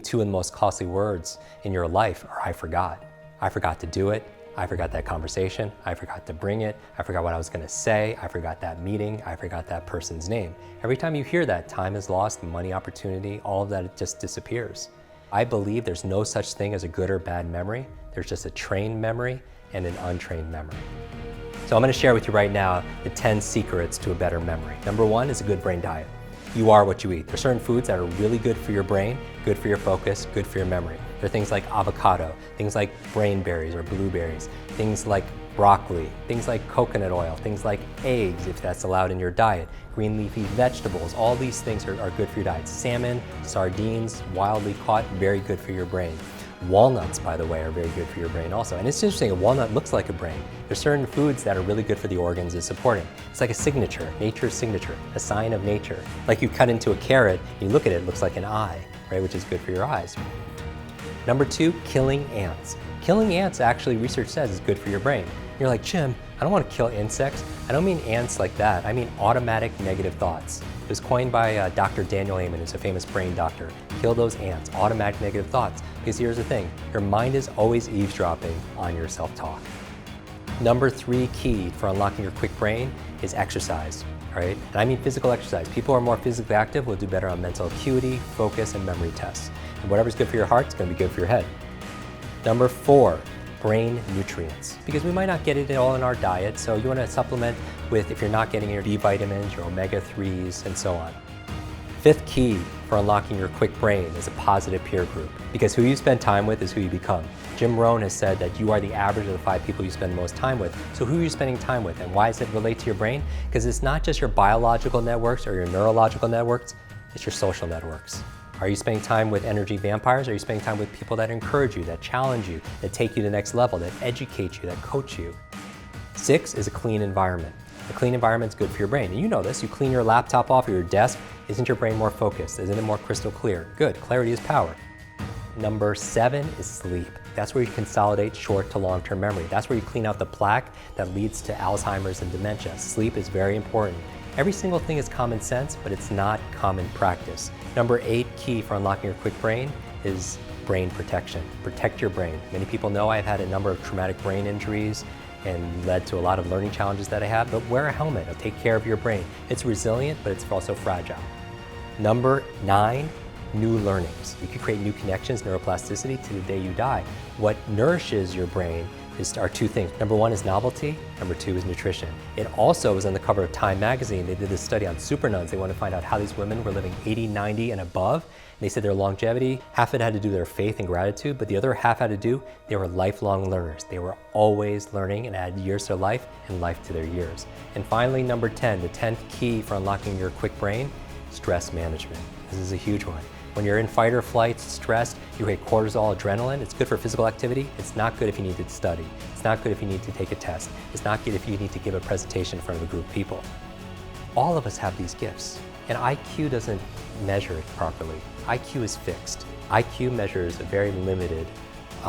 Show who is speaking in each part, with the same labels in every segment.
Speaker 1: Two of the most costly words in your life are I forgot. I forgot to do it. I forgot that conversation. I forgot to bring it. I forgot what I was going to say. I forgot that meeting. I forgot that person's name. Every time you hear that, time is lost, money, opportunity, all of that, it just disappears. I believe there's no such thing as a good or bad memory. There's just a trained memory and an untrained memory. So I'm going to share with you right now the 10 secrets to a better memory. Number one is a good brain diet. You are what you eat. There are certain foods that are really good for your brain, good for your focus, good for your memory. There are things like avocado, things like brain berries or blueberries, things like broccoli, things like coconut oil, things like eggs, if that's allowed in your diet, green leafy vegetables. All these things are good for your diet. Salmon, sardines, wildly caught, very good for your brain. Walnuts, by the way, are very good for your brain also. And it's interesting, a walnut looks like a brain. There's certain foods that are really good for the organs it's supporting. It's like a signature, nature's signature, a sign of nature. Like you cut into a carrot, you look at it, it looks like an eye, right, which is good for your eyes. Number two, killing ants. Killing ants, actually, research says is good for your brain. You're like, Jim, I don't want to kill insects. I don't mean ants like that. I mean automatic negative thoughts. It was coined by Dr. Daniel Amen, who's a famous brain doctor. Kill those ants, automatic negative thoughts. Because here's the thing, your mind is always eavesdropping on your self-talk. Number three key for unlocking your quick brain is exercise, all right? And I mean physical exercise. People who are more physically active will do better on mental acuity, focus, and memory tests. And whatever's good for your heart is going to be good for your head. Number four, brain nutrients. Because we might not get it all in our diet, so you want to supplement with, if you're not getting your B vitamins, your omega-3s, and so on. Fifth key for unlocking your quick brain is a positive peer group. Because who you spend time with is who you become. Jim Rohn has said that you are the average of the 5 people you spend the most time with. So who are you spending time with, and why does it relate to your brain? Because it's not just your biological networks or your neurological networks, it's your social networks. Are you spending time with energy vampires? Or are you spending time with people that encourage you, that challenge you, that take you to the next level, that educate you, that coach you? 6 is a clean environment. A clean environment is good for your brain. And you know this, you clean your laptop off or your desk, isn't your brain more focused? Isn't it more crystal clear? Good, clarity is power. Number 7 is sleep. That's where you consolidate short to long-term memory. That's where you clean out the plaque that leads to Alzheimer's and dementia. Sleep is very important. Every single thing is common sense, but it's not common practice. Number 8 key for unlocking your quick brain is brain protection. Protect your brain. Many people know I've had a number of traumatic brain injuries and led to a lot of learning challenges that I have, but wear a helmet. It'll take care of your brain. It's resilient, but it's also fragile. Number 9, new learnings. You can create new connections, neuroplasticity, to the day you die. What nourishes your brain are 2 things. Number 1 is novelty, number 2 is nutrition. It also was on the cover of Time magazine. They did this study on super nuns. They wanted to find out how these women were living 80, 90, and above. And they said their longevity, half of it had to do with their faith and gratitude, but the other half had to do, they were lifelong learners. They were always learning and add years to their life and life to their years. And finally, number 10, the 10th key for unlocking your quick brain, stress management. This is a huge one. When you're in fight or flight, stressed, you create cortisol, adrenaline. It's good for physical activity. It's not good if you need to study. It's not good if you need to take a test. It's not good if you need to give a presentation in front of a group of people. All of us have these gifts, and IQ doesn't measure it properly. IQ is fixed. IQ measures a very limited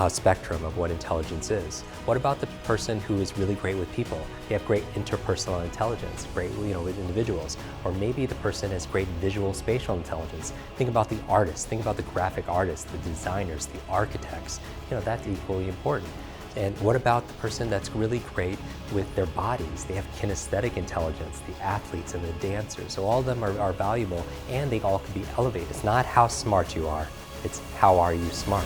Speaker 1: spectrum of what intelligence is. What about the person who is really great with people? They have great interpersonal intelligence, great, with individuals. Or maybe the person has great visual spatial intelligence. Think about the artists, think about the graphic artists, the designers, the architects. That's equally important. And what about the person that's really great with their bodies? They have kinesthetic intelligence, the athletes and the dancers. So all of them are valuable, and they all can be elevated. It's not how smart you are, it's how are you smart.